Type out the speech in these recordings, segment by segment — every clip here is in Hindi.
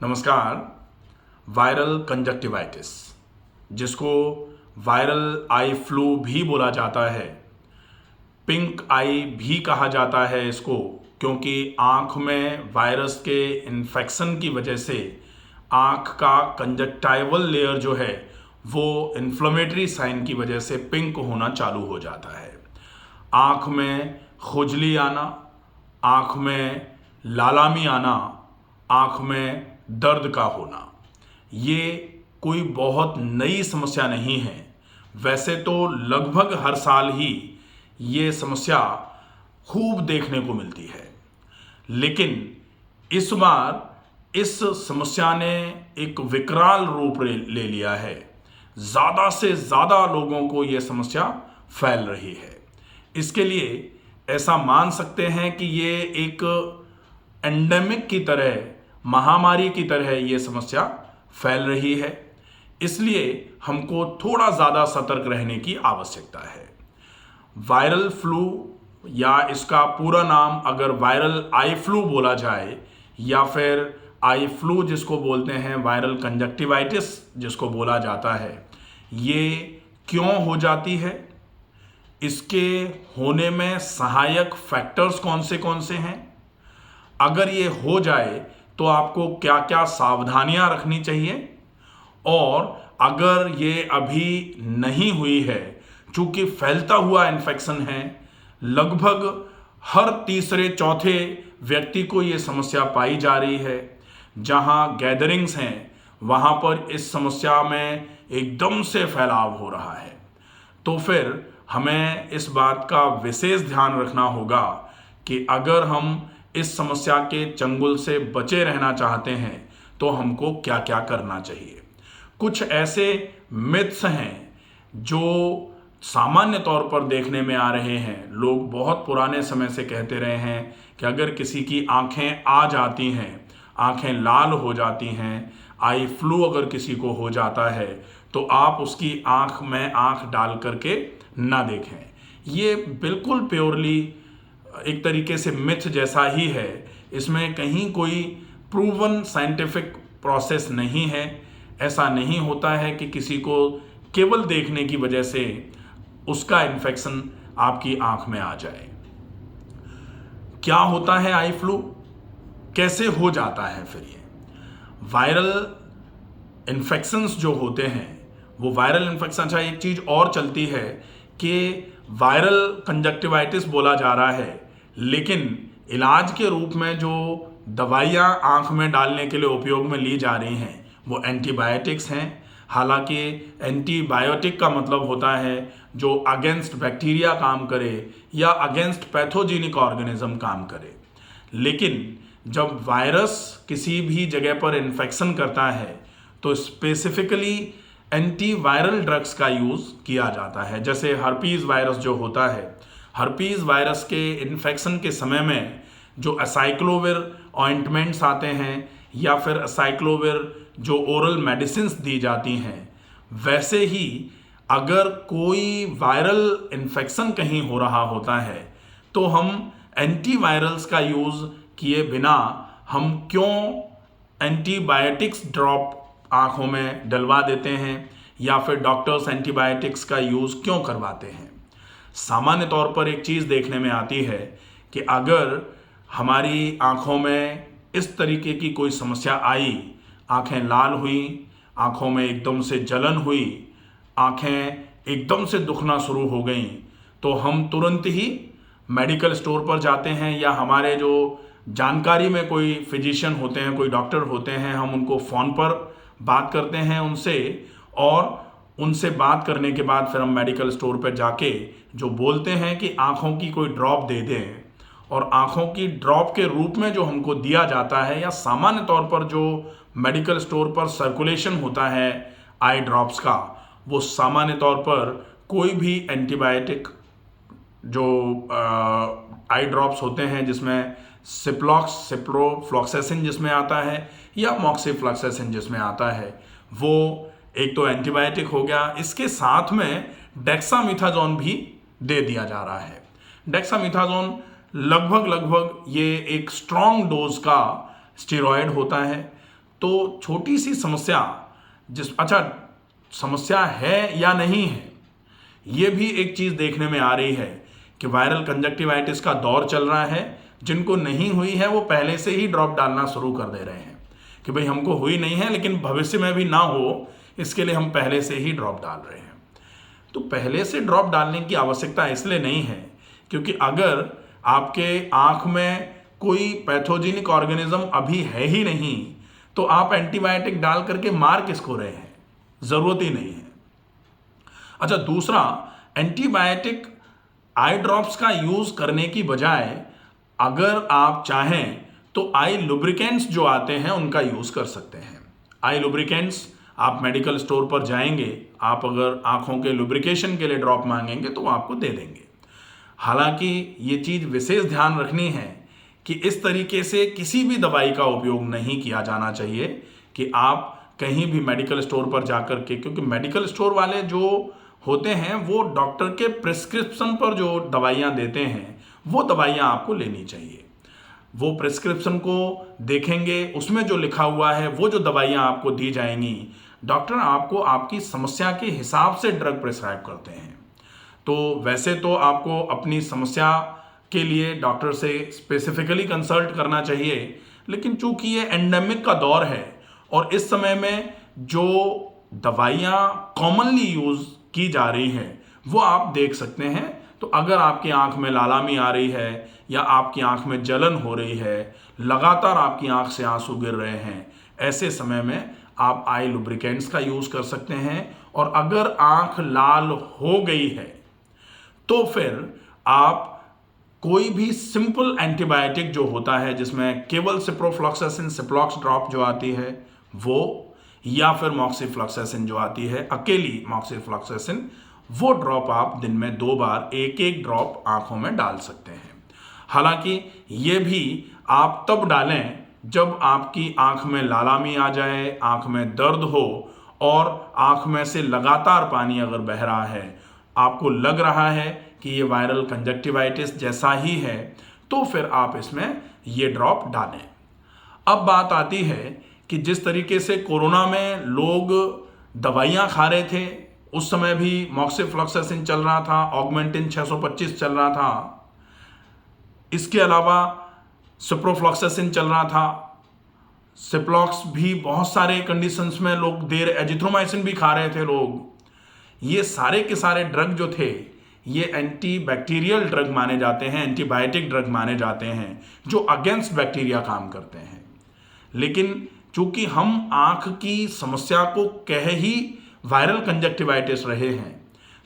नमस्कार। वायरल कंजक्टिवाइटिस, जिसको वायरल आई फ्लू भी बोला जाता है, पिंक आई भी कहा जाता है इसको, क्योंकि आँख में वायरस के इन्फेक्शन की वजह से आँख का कंजक्टाइवल लेयर जो है वो इन्फ्लेमेटरी साइन की वजह से पिंक होना चालू हो जाता है। आँख में खुजली आना, आँख में लालामी आना, आँख में दर्द का होना, ये कोई बहुत नई समस्या नहीं है। वैसे तो लगभग हर साल ही ये समस्या खूब देखने को मिलती है, लेकिन इस बार इस समस्या ने एक विकराल रूप ले लिया है। ज़्यादा से ज़्यादा लोगों को ये समस्या फैल रही है। इसके लिए ऐसा मान सकते हैं कि ये एक एंडेमिक की तरह, महामारी की तरह ये समस्या फैल रही है। इसलिए हमको थोड़ा ज़्यादा सतर्क रहने की आवश्यकता है। वायरल फ्लू, या इसका पूरा नाम अगर वायरल आई फ्लू बोला जाए, या फिर आई फ्लू जिसको बोलते हैं, वायरल कंजक्टिवाइटिस जिसको बोला जाता है, ये क्यों हो जाती है, इसके होने में सहायक फैक्टर्स कौन से हैं, अगर ये हो जाए तो आपको क्या क्या सावधानियां रखनी चाहिए, और अगर ये अभी नहीं हुई है, चूंकि फैलता हुआ इन्फेक्शन है, लगभग हर तीसरे चौथे व्यक्ति को ये समस्या पाई जा रही है। जहां गैदरिंग्स हैं वहां पर इस समस्या में एकदम से फैलाव हो रहा है। तो फिर हमें इस बात का विशेष ध्यान रखना होगा कि अगर हम इस समस्या के चंगुल से बचे रहना चाहते हैं तो हमको क्या क्या करना चाहिए। कुछ ऐसे मिथ्स हैं जो सामान्य तौर पर देखने में आ रहे हैं। लोग बहुत पुराने समय से कहते रहे हैं कि अगर किसी की आंखें आ जाती हैं, आंखें लाल हो जाती हैं, आई फ्लू अगर किसी को हो जाता है, तो आप उसकी आंख में आंख डाल करके ना देखें। ये बिल्कुल प्योरली एक तरीके से मिथ जैसा ही है। इसमें कहीं कोई प्रूवन साइंटिफिक प्रोसेस नहीं है। ऐसा नहीं होता है कि किसी को केवल देखने की वजह से उसका इन्फेक्शन आपकी आंख में आ जाए। क्या होता है आई फ्लू, कैसे हो जाता है फिर ये वायरल इन्फेक्शंस जो होते हैं, वो वायरल इन्फेक्शन। अच्छा, एक चीज और चलती है कि वायरल कंजक्टिवाइटिस बोला जा रहा है, लेकिन इलाज के रूप में जो दवाइयाँ आँख में डालने के लिए उपयोग में ली जा रही हैं वो एंटीबायोटिक्स हैं। हालांकि एंटीबायोटिक का मतलब होता है जो अगेंस्ट बैक्टीरिया काम करे या अगेंस्ट पैथोजेनिक ऑर्गेनिज्म काम करे। लेकिन जब वायरस किसी भी जगह पर इन्फेक्शन करता है तो स्पेसिफिकली एंटीवायरल ड्रग्स का यूज़ किया जाता है। जैसे हर्पीज़ वायरस जो होता है, हर्पीज़ वायरस के इन्फेक्शन के समय में जो असाइक्लोविर ऑइंटमेंट्स आते हैं या फिर असाइक्लोविर जो ओरल मेडिसिन्स दी जाती हैं, वैसे ही अगर कोई वायरल इन्फेक्शन कहीं हो रहा होता है तो हम एंटीवायरल्स का यूज़ किए बिना हम क्यों एंटीबायोटिक्स ड्रॉप आँखों में डलवा देते हैं, या फिर डॉक्टर्स एंटीबायोटिक्स का यूज़ क्यों करवाते हैं। सामान्य तौर पर एक चीज़ देखने में आती है कि अगर हमारी आँखों में इस तरीके की कोई समस्या आई, आँखें लाल हुई, आँखों में एकदम से जलन हुई, आँखें एकदम से दुखना शुरू हो गई, तो हम तुरंत ही मेडिकल स्टोर पर जाते हैं, या हमारे जो जानकारी में कोई फिजिशियन होते हैं, कोई डॉक्टर होते हैं, हम उनको फ़ोन पर बात करते हैं उनसे, और उनसे बात करने के बाद फिर हम मेडिकल स्टोर पर जाके जो बोलते हैं कि आँखों की कोई ड्रॉप दे दें, और आँखों की ड्रॉप के रूप में जो हमको दिया जाता है, या सामान्य तौर पर जो मेडिकल स्टोर पर सर्कुलेशन होता है आई ड्रॉप्स का, वो सामान्य तौर पर कोई भी एंटीबायोटिक जो आई ड्रॉप्स होते हैं, जिसमें सिप्लॉक्स, सिप्रोफ्लॉक्सेसिन जिसमें आता है, या मॉक्सिफ्लॉक्सेसिन जिसमें आता है, वो एक तो एंटीबायोटिक हो गया। इसके साथ में डेक्सामेथासोन भी दे दिया जा रहा है। डेक्सामेथासोन लगभग ये एक स्ट्रॉन्ग डोज का स्टेरॉयड होता है। तो छोटी सी समस्या अच्छा, समस्या है या नहीं है, ये भी एक चीज़ देखने में आ रही है कि वायरल कंजक्टिवाइटिस का दौर चल रहा है। जिनको नहीं हुई है वो पहले से ही ड्रॉप डालना शुरू कर दे रहे हैं कि भाई हमको हुई नहीं है, लेकिन भविष्य में भी ना हो इसके लिए हम पहले से ही ड्रॉप डाल रहे हैं। तो पहले से ड्रॉप डालने की आवश्यकता इसलिए नहीं है क्योंकि अगर आपके आँख में कोई पैथोजेनिक ऑर्गेनिज्म अभी है ही नहीं तो आप एंटीबायोटिक डाल करके मार किसको रहे हैं, ज़रूरत ही नहीं है। अच्छा, दूसरा, एंटीबायोटिक आई ड्रॉप्स का यूज़ करने की बजाय अगर आप चाहें तो आई लुब्रिकेंट्स जो आते हैं उनका यूज़ कर सकते हैं। आई लुब्रिकेंट्स आप मेडिकल स्टोर पर जाएंगे, आप अगर आँखों के लुब्रिकेशन के लिए ड्रॉप मांगेंगे तो वो आपको दे देंगे। हालांकि ये चीज़ विशेष ध्यान रखनी है कि इस तरीके से किसी भी दवाई का उपयोग नहीं किया जाना चाहिए कि आप कहीं भी मेडिकल स्टोर पर जाकर के, क्योंकि मेडिकल स्टोर वाले जो होते हैं वो डॉक्टर के प्रिस्क्रिप्शन पर जो दवाइयाँ देते हैं वो दवाइयाँ आपको लेनी चाहिए। वो प्रिस्क्रिप्शन को देखेंगे, उसमें जो लिखा हुआ है वो जो दवाइयाँ आपको दी जाएंगी, डॉक्टर आपको आपकी समस्या के हिसाब से ड्रग प्रिस्क्राइब करते हैं। तो वैसे तो आपको अपनी समस्या के लिए डॉक्टर से स्पेसिफिकली कंसल्ट करना चाहिए, लेकिन चूंकि ये एंडेमिक का दौर है और इस समय में जो दवाइयाँ कॉमनली यूज़ की जा रही हैं वो आप देख सकते हैं। तो अगर आपकी आंख में लालामी आ रही है या आपकी आंख में जलन हो रही है, लगातार आपकी आंख से आंसू गिर रहे हैं, ऐसे समय में आप आई लुब्रिकेंट्स का यूज़ कर सकते हैं। और अगर आंख लाल हो गई है तो फिर आप कोई भी सिंपल एंटीबायोटिक जो होता है जिसमें केवल सिप्रोफ्लॉक्सासिन सिप्लॉक्स ड्रॉप जो आती है वो, या फिर मॉक्सीफ्लॉक्सासिन जो आती है अकेली मॉक्सीफ्लॉक्सासिन, वो ड्रॉप आप दिन में 2 बार एक एक ड्रॉप आंखों में डाल सकते हैं। हालांकि ये भी आप तब डालें जब आपकी आंख में लालामी आ जाए, आंख में दर्द हो और आंख में से लगातार पानी अगर बह रहा है, आपको लग रहा है कि ये वायरल कंजक्टिवाइटिस जैसा ही है, तो फिर आप इसमें ये ड्रॉप डालें। अब बात आती है कि जिस तरीके से कोरोना में लोग दवाइयाँ खा रहे थे, उस समय भी मॉक्सीफ्लॉक्सासिन चल रहा था, ऑगमेंटिन 625 चल रहा था, इसके अलावा सिप्रोफ्लॉक्सासिन चल रहा था, सिप्लॉक्स भी बहुत सारे कंडीशंस में लोग दे रहे, एजिथ्रोमाइसिन भी खा रहे थे लोग। ये सारे के सारे ड्रग जो थे ये एंटी बैक्टीरियल ड्रग माने जाते हैं, एंटीबायोटिक ड्रग माने जाते हैं जो अगेंस्ट बैक्टीरिया काम करते हैं। लेकिन चूंकि हम आंख की समस्या को कह ही वायरल कंजक्टिवाइटिस रहे हैं,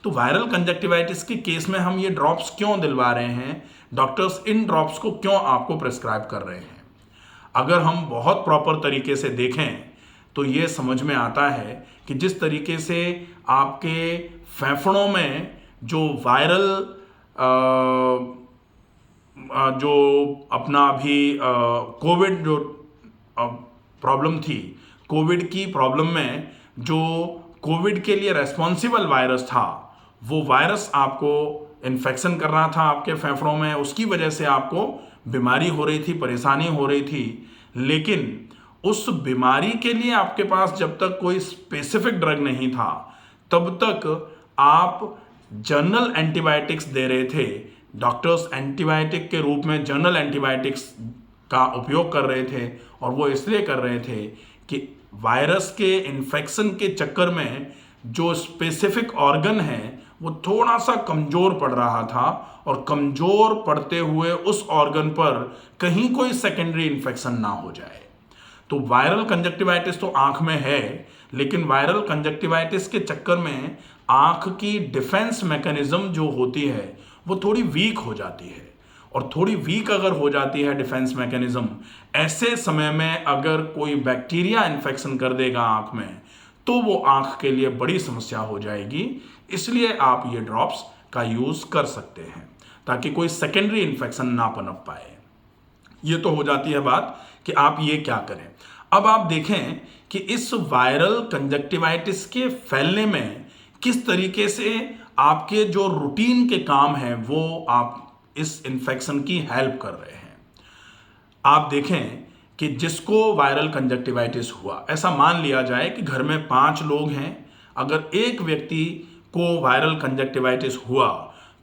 तो वायरल कंजक्टिवाइटिस के केस में हम ये ड्रॉप्स क्यों दिलवा रहे हैं, डॉक्टर्स इन ड्रॉप्स को क्यों आपको प्रिस्क्राइब कर रहे हैं। अगर हम बहुत प्रॉपर तरीके से देखें तो ये समझ में आता है कि जिस तरीके से आपके फेफड़ों में जो वायरल जो अपना अभी कोविड जो प्रॉब्लम थी, कोविड की प्रॉब्लम में जो कोविड के लिए रेस्पॉन्सिबल वायरस था, वो वायरस आपको इन्फेक्शन कर रहा था आपके फेफड़ों में, उसकी वजह से आपको बीमारी हो रही थी, परेशानी हो रही थी। लेकिन उस बीमारी के लिए आपके पास जब तक कोई स्पेसिफिक ड्रग नहीं था तब तक आप जनरल एंटीबायोटिक्स दे रहे थे। डॉक्टर्स एंटीबायोटिक के रूप में जनरल एंटीबायोटिक्स का उपयोग कर रहे थे और वो इसलिए कर रहे थे कि वायरस के इन्फेक्शन के चक्कर में जो स्पेसिफिक ऑर्गन है वो थोड़ा सा कमज़ोर पड़ रहा था और कमज़ोर पड़ते हुए उस ऑर्गन पर कहीं कोई सेकेंडरी इन्फेक्शन ना हो जाए। तो वायरल कंजक्टिवाइटिस तो आंख में है, लेकिन वायरल कंजक्टिवाइटिस के चक्कर में आंख की डिफेंस मैकेनिज्म जो होती है वो थोड़ी वीक हो जाती है, और थोड़ी वीक अगर हो जाती है डिफेंस मैकेनिज्म, ऐसे समय में अगर कोई बैक्टीरिया इन्फेक्शन कर देगा आंख में तो वो आंख के लिए बड़ी समस्या हो जाएगी। इसलिए आप ये ड्रॉप्स का यूज़ कर सकते हैं ताकि कोई सेकेंडरी इन्फेक्शन ना पनप पाए। ये तो हो जाती है बात कि आप ये क्या करें। अब आप देखें कि इस वायरल कंजक्टिवाइटिस के फैलने में किस तरीके से आपके जो रूटीन के काम हैं वो आप इस इन्फेक्शन की हेल्प कर रहे हैं। आप देखें कि जिसको वायरल कंजक्टिवाइटिस हुआ, ऐसा मान लिया जाए कि घर में 5 लोग हैं, अगर एक व्यक्ति को वायरल कंजक्टिवाइटिस हुआ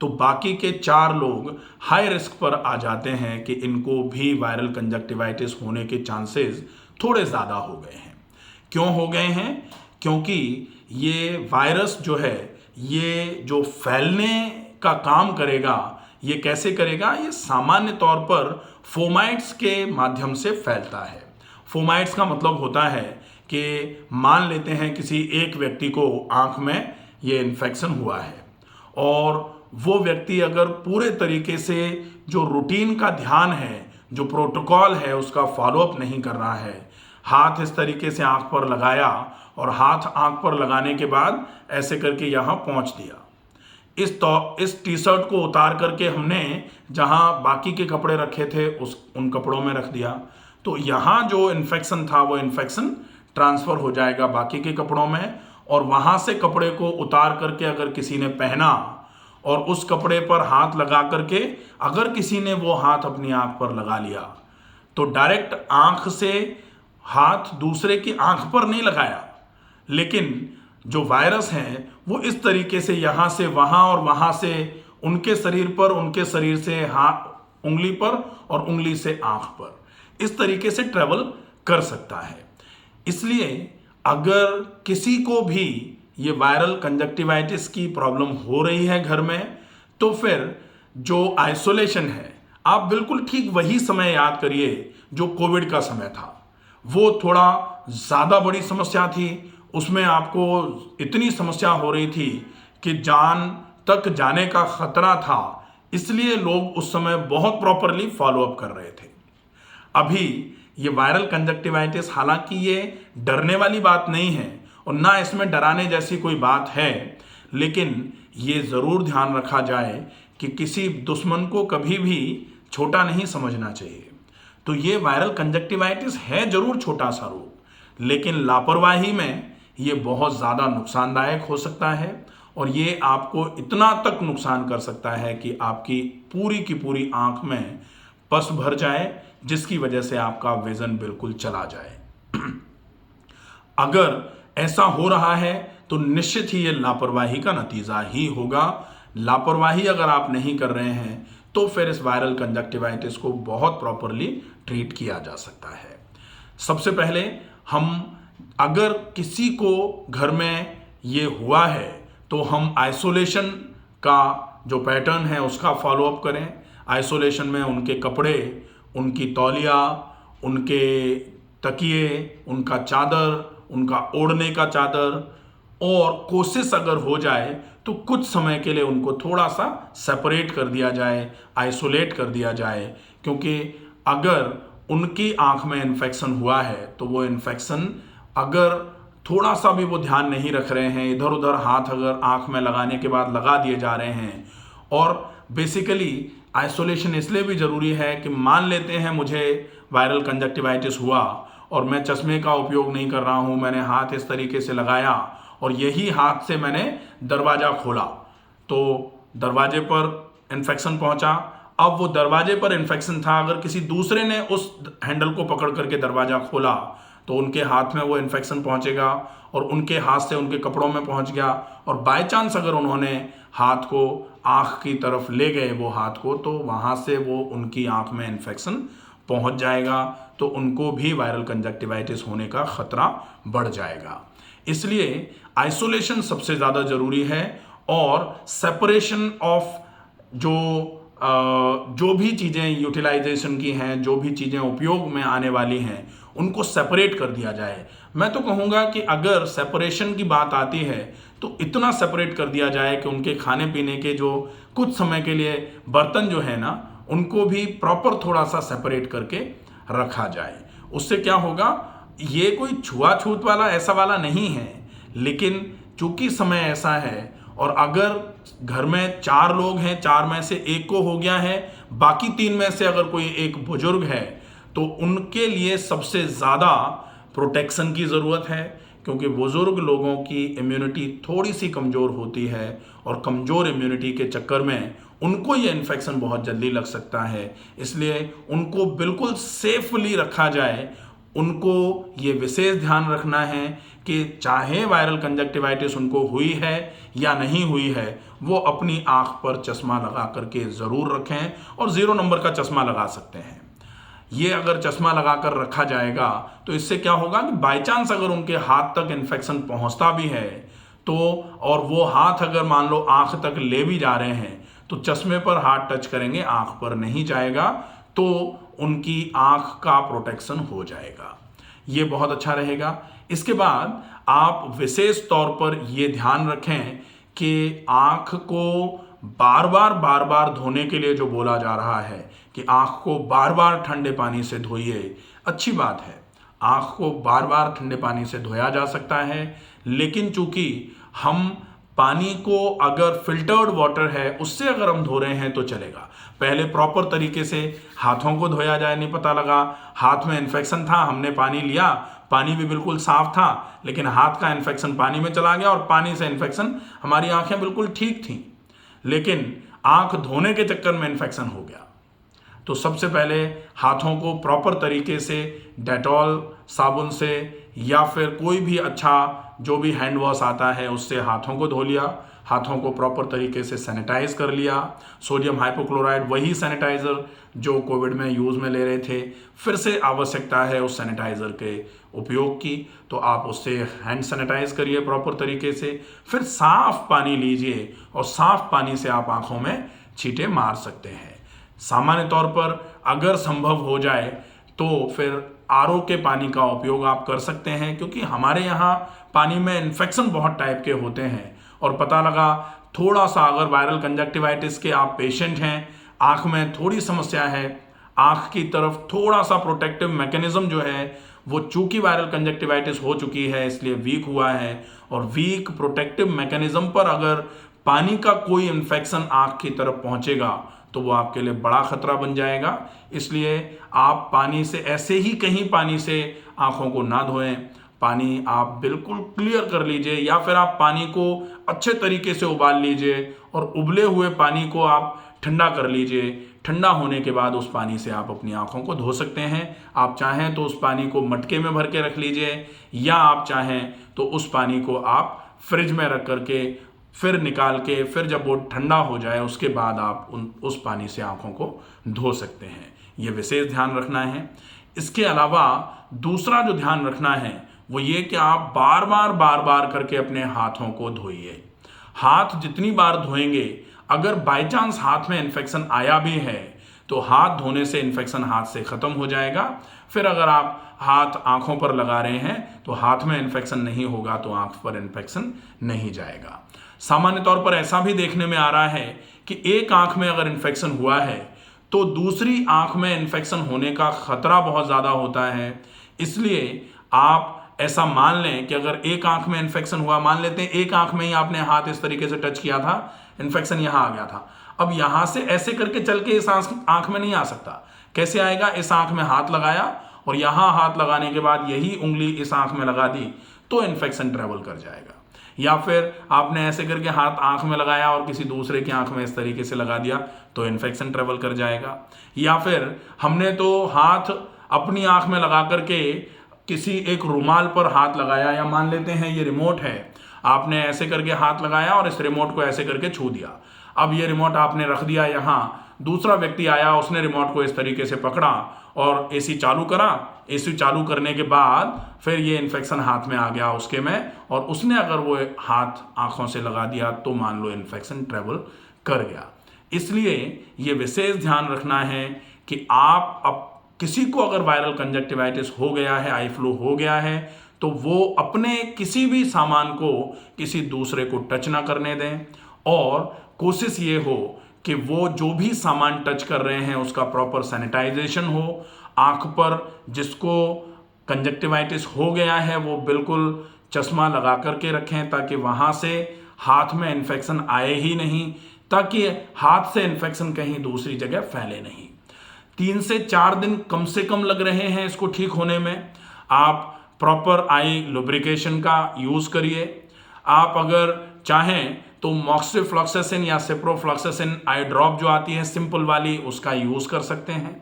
तो बाकी के 4 लोग हाई रिस्क पर आ जाते हैं कि इनको भी वायरल कंजक्टिवाइटिस होने के चांसेस थोड़े ज़्यादा हो गए हैं। क्यों हो गए हैं? क्योंकि ये वायरस जो है, ये जो फैलने का काम करेगा, ये कैसे करेगा? ये सामान्य तौर पर फोमाइट्स के माध्यम से फैलता है। फोमाइट्स का मतलब होता है कि मान लेते हैं किसी एक व्यक्ति को आंख में ये इन्फेक्शन हुआ है और वो व्यक्ति अगर पूरे तरीके से जो रूटीन का ध्यान है, जो प्रोटोकॉल है, उसका फॉलोअप नहीं कर रहा है, हाथ इस तरीके से आंख पर लगाया और हाथ आंख पर लगाने के बाद ऐसे करके यहाँ पहुँच दिया, इस टी शर्ट को उतार करके हमने जहाँ बाकी के कपड़े रखे थे उन कपड़ों में रख दिया, तो यहाँ जो इन्फेक्शन था वो इन्फेक्शन ट्रांसफ़र हो जाएगा बाकी के कपड़ों में, और वहाँ से कपड़े को उतार करके अगर किसी ने पहना और उस कपड़े पर हाथ लगा करके अगर किसी ने वो हाथ अपनी आंख पर लगा लिया तो डायरेक्ट आंख से हाथ दूसरे की आंख पर नहीं लगाया, लेकिन जो वायरस है वो इस तरीके से यहाँ से वहाँ और वहाँ से उनके शरीर पर, उनके शरीर से हाथ उंगली पर और उंगली से आंख पर, इस तरीके से ट्रेवल कर सकता है। इसलिए अगर किसी को भी ये वायरल कंजक्टिवाइटिस की प्रॉब्लम हो रही है घर में, तो फिर जो आइसोलेशन है, आप बिल्कुल ठीक वही समय याद करिए जो कोविड का समय था। वो थोड़ा ज़्यादा बड़ी समस्या थी, उसमें आपको इतनी समस्या हो रही थी कि जान तक जाने का खतरा था, इसलिए लोग उस समय बहुत प्रॉपरली फॉलोअप कर रहे थे। अभी ये वायरल कंजक्टिवाइटिस, हालांकि ये डरने वाली बात नहीं है और ना इसमें डराने जैसी कोई बात है, लेकिन ये ज़रूर ध्यान रखा जाए कि किसी दुश्मन को कभी भी छोटा नहीं समझना चाहिए। तो ये वायरल कंजक्टिवाइटिस है ज़रूर छोटा सा रोग, लेकिन लापरवाही में ये बहुत ज़्यादा नुकसानदायक हो सकता है और ये आपको इतना तक नुकसान कर सकता है कि आपकी पूरी की पूरी आंख में पस भर जाए, जिसकी वजह से आपका विजन बिल्कुल चला जाए। अगर ऐसा हो रहा है तो निश्चित ही ये लापरवाही का नतीजा ही होगा। लापरवाही अगर आप नहीं कर रहे हैं तो फिर इस वायरल कंजक्टिवाइटिस को बहुत प्रॉपरली ट्रीट किया जा सकता है। सबसे पहले हम, अगर किसी को घर में ये हुआ है तो हम आइसोलेशन का जो पैटर्न है उसका फॉलोअप करें। आइसोलेशन में उनके कपड़े, उनकी तौलिया, उनके तकिए, उनका चादर, उनका ओढ़ने का चादर, और कोशिश अगर हो जाए तो कुछ समय के लिए उनको थोड़ा सा सेपरेट कर दिया जाए, आइसोलेट कर दिया जाए, क्योंकि अगर उनकी आंख में इन्फेक्शन हुआ है तो वो इन्फेक्शन, अगर थोड़ा सा भी वो ध्यान नहीं रख रहे हैं, इधर उधर हाथ अगर आंख में लगाने के बाद लगा दिए जा रहे हैं, और बेसिकली आइसोलेशन इसलिए भी ज़रूरी है कि मान लेते हैं मुझे वायरल कंजक्टिवाइटिस हुआ और मैं चश्मे का उपयोग नहीं कर रहा हूँ, मैंने हाथ इस तरीके से लगाया और यही हाथ से मैंने दरवाज़ा खोला तो दरवाजे पर इन्फेक्शन पहुँचा। अब वो दरवाजे पर इन्फेक्शन था, अगर किसी दूसरे ने उस हैंडल को पकड़ करके दरवाज़ा खोला तो उनके हाथ में वो इन्फेक्शन पहुँचेगा और उनके हाथ से उनके कपड़ों में पहुँच गया, और बाय चांस अगर उन्होंने हाथ को आँख की तरफ ले गए वो हाथ को, तो वहाँ से वो उनकी आँख में इन्फेक्शन पहुँच जाएगा, तो उनको भी वायरल कंजक्टिवाइटिस होने का खतरा बढ़ जाएगा। इसलिए आइसोलेशन सबसे ज़्यादा ज़रूरी है, और सेपरेशन ऑफ जो भी चीज़ें यूटिलाइजेशन की हैं, जो भी चीज़ें उपयोग में आने वाली हैं, उनको सेपरेट कर दिया जाए। मैं तो कहूँगा कि अगर सेपरेशन की बात आती है तो इतना सेपरेट कर दिया जाए कि उनके खाने पीने के जो कुछ समय के लिए बर्तन जो है ना, उनको भी प्रॉपर थोड़ा सा सेपरेट करके रखा जाए। उससे क्या होगा, ये कोई छुआछूत वाला ऐसा वाला नहीं है, लेकिन चूंकि समय ऐसा है और अगर घर में 4 लोग हैं, 4 में से एक को हो गया है, बाकी 3 में से अगर कोई एक बुजुर्ग है, तो उनके लिए सबसे ज़्यादा प्रोटेक्शन की ज़रूरत है, क्योंकि बुज़ुर्ग लोगों की इम्यूनिटी थोड़ी सी कमज़ोर होती है और कमज़ोर इम्यूनिटी के चक्कर में उनको ये इन्फेक्शन बहुत जल्दी लग सकता है। इसलिए उनको बिल्कुल सेफली रखा जाए। उनको ये विशेष ध्यान रखना है कि चाहे वायरल कंजक्टिवाइटिस उनको हुई है या नहीं हुई है, वो अपनी आँख पर चश्मा लगा करके ज़रूर रखें, और 0 नंबर का चश्मा लगा सकते हैं। ये अगर चश्मा लगाकर रखा जाएगा तो इससे क्या होगा कि बाय चांस अगर उनके हाथ तक इन्फेक्शन पहुंचता भी है तो, और वो हाथ अगर मान लो आंख तक ले भी जा रहे हैं, तो चश्मे पर हाथ टच करेंगे, आंख पर नहीं जाएगा, तो उनकी आंख का प्रोटेक्शन हो जाएगा। ये बहुत अच्छा रहेगा। इसके बाद आप विशेष तौर पर ये ध्यान रखें कि आंख को बार बार धोने के लिए जो बोला जा रहा है कि आंख को बार बार ठंडे पानी से धोइए, अच्छी बात है, आंख को बार बार ठंडे पानी से धोया जा सकता है, लेकिन चूंकि हम पानी को अगर फिल्टर्ड वाटर है उससे अगर हम धो रहे हैं तो चलेगा। पहले प्रॉपर तरीके से हाथों को धोया जाए। नहीं पता लगा हाथ में इन्फेक्शन था, हमने पानी लिया, पानी भी बिल्कुल साफ था, लेकिन हाथ का इन्फेक्शन पानी में चला गया और पानी से इन्फेक्शन, हमारी आंखें बिल्कुल ठीक थी लेकिन आंख धोने के चक्कर में इन्फेक्शन हो गया। तो सबसे पहले हाथों को प्रॉपर तरीके से डेटॉल साबुन से या फिर कोई भी अच्छा जो भी हैंड वॉश आता है उससे हाथों को धो लिया, हाथों को प्रॉपर तरीके से सैनिटाइज कर लिया, सोडियम हाइपोक्लोराइड वही सैनिटाइज़र जो कोविड में यूज़ में ले रहे थे, फिर से आवश्यकता है उस सैनिटाइज़र के उपयोग की, तो आप उससे हैंड सैनिटाइज करिए प्रॉपर तरीके से। फिर साफ पानी लीजिए और साफ पानी से आप आँखों में छींटे मार सकते हैं। सामान्य तौर पर अगर संभव हो जाए तो फिर आरओ के पानी का उपयोग आप कर सकते हैं, क्योंकि हमारे यहाँ पानी में इन्फेक्शन बहुत टाइप के होते हैं और पता लगा थोड़ा सा अगर वायरल कंजक्टिवाइटिस के आप पेशेंट हैं, आँख में थोड़ी समस्या है, आँख की तरफ थोड़ा सा प्रोटेक्टिव मैकेनिज्म जो है वो चूंकि वायरल कंजक्टिवाइटिस हो चुकी है इसलिए वीक हुआ है, और वीक प्रोटेक्टिव मैकेनिज्म पर अगर पानी का कोई इन्फेक्शन आँख की तरफ पहुँचेगा तो वो आपके लिए बड़ा खतरा बन जाएगा। इसलिए आप पानी से ऐसे ही कहीं पानी से आँखों को ना धोएं। पानी आप बिल्कुल क्लियर कर लीजिए या फिर आप पानी को अच्छे तरीके से उबाल लीजिए और उबले हुए पानी को आप ठंडा कर लीजिए। ठंडा होने के बाद उस पानी से आप अपनी आँखों को धो सकते हैं। आप चाहें तो उस पानी को मटके में भर के रख लीजिए, या आप चाहें तो उस पानी को आप फ्रिज में रख करके फिर निकाल के फिर जब वो ठंडा हो जाए उसके बाद आप उस पानी से आँखों को धो सकते हैं। ये विशेष ध्यान रखना है। इसके अलावा दूसरा जो ध्यान रखना है वो ये कि आप बार बार करके अपने हाथों को धोइए। हाथ जितनी बार धोएंगे, अगर बाय चांस हाथ में इन्फेक्शन आया भी है तो हाथ धोने से इन्फेक्शन हाथ से ख़त्म हो जाएगा। फिर अगर आप हाथ आँखों पर लगा रहे हैं तो हाथ में इन्फेक्शन नहीं होगा तो आँख पर इन्फेक्शन नहीं जाएगा। सामान्य तौर पर ऐसा भी देखने में आ रहा है कि एक आँख में अगर इन्फेक्शन हुआ है तो दूसरी आँख में इन्फेक्शन होने का खतरा बहुत ज़्यादा होता है। इसलिए आप ऐसा मान लें कि अगर एक आँख में इन्फेक्शन हुआ, मान लेते हैं एक आँख में ही आपने हाथ इस तरीके से टच किया था, इन्फेक्शन यहाँ आ गया था, अब यहाँ से ऐसे करके चल के इस आँख में नहीं आ सकता। कैसे आएगा? इस आँख में हाथ लगाया और यहाँ हाथ लगाने के बाद यही उंगली इस आँख में लगा दी तो इन्फेक्शन ट्रेवल कर जाएगा। या फिर आपने ऐसे करके हाथ आँख में लगाया और किसी दूसरे की आँख में इस तरीके से लगा दिया तो इन्फेक्शन ट्रेवल कर जाएगा। या फिर हमने तो हाथ अपनी आँख में लगा करके किसी एक रुमाल पर हाथ लगाया, या मान लेते हैं ये रिमोट है, आपने ऐसे करके हाथ लगाया और इस रिमोट को ऐसे करके छू दिया। अब ये रिमोट आपने रख दिया यहाँ, दूसरा व्यक्ति आया, उसने रिमोट को इस तरीके से पकड़ा और एसी चालू करा। एसी चालू करने के बाद फिर ये इन्फेक्शन हाथ में आ गया उसके में, और उसने अगर वो हाथ आँखों से लगा दिया तो मान लो इन्फेक्शन ट्रेवल कर गया। इसलिए ये विशेष ध्यान रखना है कि आप अब किसी को अगर वायरल कंजक्टिवाइटिस हो गया है, आई फ्लू हो गया है, तो वो अपने किसी भी सामान को किसी दूसरे को टच ना करने दें, और कोशिश ये हो कि वो जो भी सामान टच कर रहे हैं उसका प्रॉपर सैनिटाइजेशन हो। आँख पर जिसको कंजक्टिवाइटिस हो गया है वो बिल्कुल चश्मा लगा करके रखें ताकि वहाँ से हाथ में इन्फेक्शन आए ही नहीं, ताकि हाथ से इन्फेक्शन कहीं दूसरी जगह फैले नहीं। 3 से 4 दिन कम से कम लग रहे हैं इसको ठीक होने में। आप प्रॉपर आई लुब्रिकेशन का यूज़ करिए। आप अगर चाहें तो मॉक्सिफ्लॉक्सासिन या सिप्रोफ्लॉक्सासिन आई ड्रॉप जो आती है सिंपल वाली, उसका यूज़ कर सकते हैं।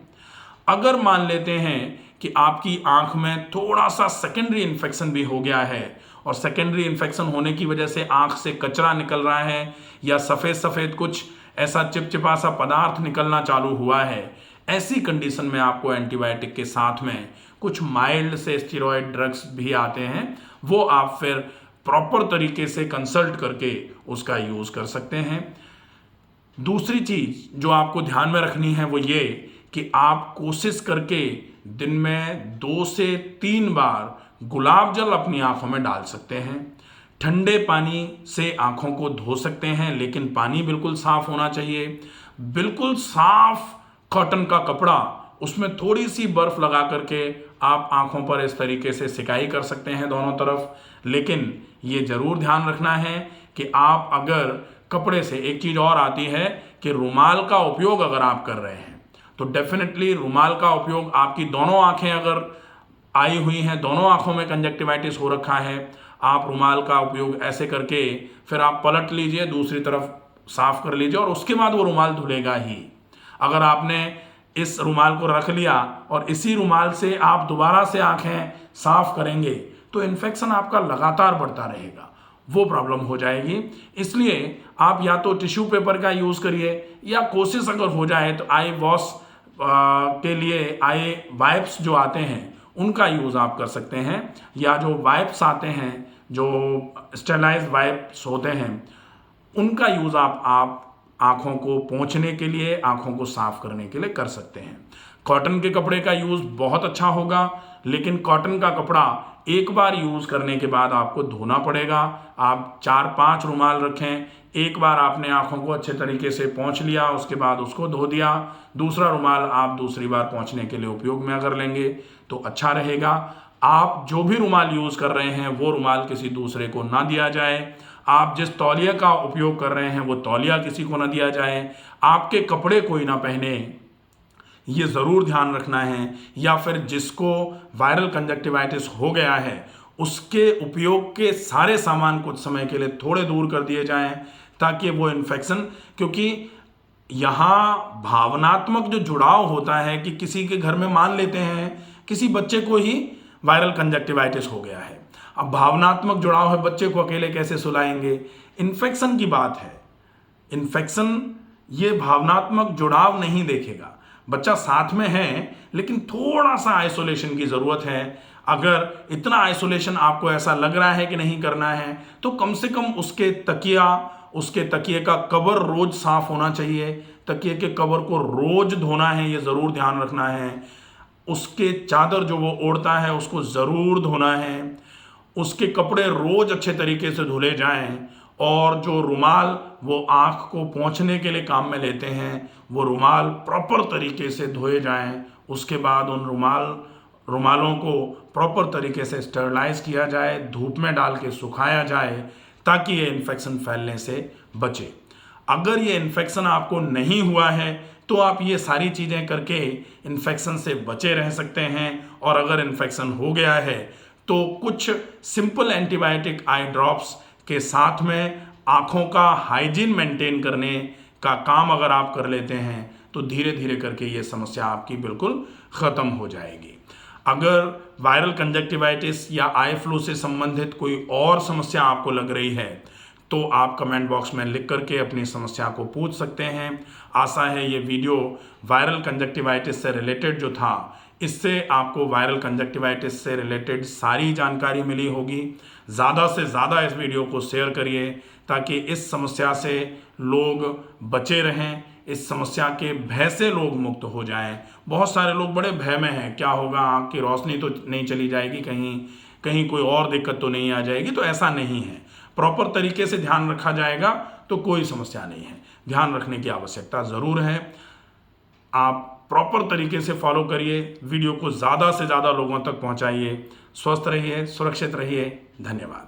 अगर मान लेते हैं कि आपकी आंख में थोड़ा सा सेकेंडरी इन्फेक्शन भी हो गया है और सेकेंडरी इन्फेक्शन होने की वजह से आंख से कचरा निकल रहा है या सफ़ेद सफ़ेद कुछ ऐसा चिपचिपा सा पदार्थ निकलना चालू हुआ है, ऐसी कंडीशन में आपको एंटीबायोटिक के साथ में कुछ माइल्ड से स्टेरॉयड ड्रग्स भी आते हैं, वो आप फिर प्रॉपर तरीके से कंसल्ट करके उसका यूज़ कर सकते हैं। दूसरी चीज़ जो आपको ध्यान में रखनी है वो ये कि आप कोशिश करके दिन में 2 से 3 बार गुलाब जल अपनी आंखों में डाल सकते हैं। ठंडे पानी से आंखों को धो सकते हैं, लेकिन पानी बिल्कुल साफ होना चाहिए। बिल्कुल साफ कॉटन का कपड़ा, उसमें थोड़ी सी बर्फ लगा करके आप आंखों पर इस तरीके से सिकाई कर सकते हैं दोनों तरफ। लेकिन ये जरूर ध्यान रखना है कि आप अगर कपड़े से, एक चीज़ और आती है कि रुमाल का उपयोग अगर आप कर रहे हैं तो डेफिनेटली रुमाल का उपयोग, आपकी दोनों आंखें अगर आई हुई हैं, दोनों आंखों में कंजक्टिवाइटिस हो रखा है, आप रुमाल का उपयोग ऐसे करके फिर आप पलट लीजिए, दूसरी तरफ साफ कर लीजिए और उसके बाद वो रुमाल धुलेगा ही। अगर आपने इस रुमाल को रख लिया और इसी रुमाल से आप दोबारा से आंखें साफ करेंगे तो इन्फेक्शन आपका लगातार बढ़ता रहेगा, वो प्रॉब्लम हो जाएगी। इसलिए आप या तो टिश्यू पेपर का यूज़ करिए या कोशिश अगर हो जाए तो आई वॉश के लिए आई वाइप्स जो आते हैं उनका यूज़ आप कर सकते हैं, या जो वाइप्स आते हैं जो स्टेलाइज वाइप्स होते हैं उनका यूज़ आप आँखों को पोंछने के लिए, आँखों को साफ करने के लिए कर सकते हैं। कॉटन के कपड़े का यूज़ बहुत अच्छा होगा, लेकिन कॉटन का कपड़ा एक बार यूज़ करने के बाद आपको धोना पड़ेगा। आप 4-5 रुमाल रखें, एक बार आपने आँखों को अच्छे तरीके से पोंछ लिया, उसके बाद उसको धो दिया, दूसरा रुमाल आप दूसरी बार पोंछने के लिए उपयोग में अगर लेंगे तो अच्छा रहेगा। आप जो भी रुमाल यूज़ कर रहे हैं वो रुमाल किसी दूसरे को ना दिया जाए। आप जिस तौलिया का उपयोग कर रहे हैं वो तौलिया किसी को ना दिया जाए। आपके कपड़े कोई ना पहने, ये ज़रूर ध्यान रखना है। या फिर जिसको वायरल कंजक्टिवाइटिस हो गया है उसके उपयोग के सारे सामान कुछ समय के लिए थोड़े दूर कर दिए जाएं, ताकि वो इन्फेक्शन, क्योंकि यहाँ भावनात्मक जो जुड़ाव होता है कि किसी के घर में मान लेते हैं किसी बच्चे को ही वायरल कंजक्टिवाइटिस हो गया है, अब भावनात्मक जुड़ाव है, बच्चे को अकेले कैसे सुलाएंगे। इन्फेक्शन की बात है, इन्फेक्शन ये भावनात्मक जुड़ाव नहीं देखेगा। बच्चा साथ में है लेकिन थोड़ा सा आइसोलेशन की ज़रूरत है। अगर इतना आइसोलेशन आपको ऐसा लग रहा है कि नहीं करना है तो कम से कम उसके तकिए का कवर रोज साफ होना चाहिए। तकिए के कवर को रोज धोना है, ये ज़रूर ध्यान रखना है। उसके चादर जो वो ओढ़ता है उसको ज़रूर धोना है। उसके कपड़े रोज अच्छे तरीके से धुले जाएं, और जो रुमाल वो आँख को पोंछने के लिए काम में लेते हैं वो रुमाल प्रॉपर तरीके से धोए जाएं। उसके बाद उन रुमालों को प्रॉपर तरीके से स्टरलाइज किया जाए, धूप में डाल के सुखाया जाए, ताकि ये इन्फेक्शन फैलने से बचे। अगर ये इन्फेक्शन आपको नहीं हुआ है तो आप ये सारी चीज़ें करके इन्फेक्शन से बचे रह सकते हैं। और अगर इन्फेक्शन हो गया है तो कुछ सिंपल एंटीबायोटिक आई ड्रॉप्स के साथ में आँखों का हाइजीन मेंटेन करने का काम अगर आप कर लेते हैं तो धीरे धीरे करके ये समस्या आपकी बिल्कुल ख़त्म हो जाएगी। अगर वायरल कंजक्टिवाइटिस या आई फ्लू से संबंधित कोई और समस्या आपको लग रही है तो आप कमेंट बॉक्स में लिख करके अपनी समस्या को पूछ सकते हैं। आशा है ये वीडियो वायरल कंजक्टिवाइटिस से रिलेटेड जो था, इससे आपको वायरल कंजक्टिवाइटिस से रिलेटेड सारी जानकारी मिली होगी। ज़्यादा से ज़्यादा इस वीडियो को शेयर करिए ताकि इस समस्या से लोग बचे रहें, इस समस्या के भय से लोग मुक्त हो जाएं। बहुत सारे लोग बड़े भय में हैं, क्या होगा, आँख की रोशनी तो नहीं चली जाएगी, कहीं कोई और दिक्कत तो नहीं आ जाएगी। तो ऐसा नहीं है, प्रॉपर तरीके से ध्यान रखा जाएगा तो कोई समस्या नहीं है। ध्यान रखने की आवश्यकता ज़रूर है। आप प्रॉपर तरीके से फॉलो करिए, वीडियो को ज़्यादा से ज़्यादा लोगों तक पहुंचाइए। स्वस्थ रहिए, सुरक्षित रहिए। धन्यवाद।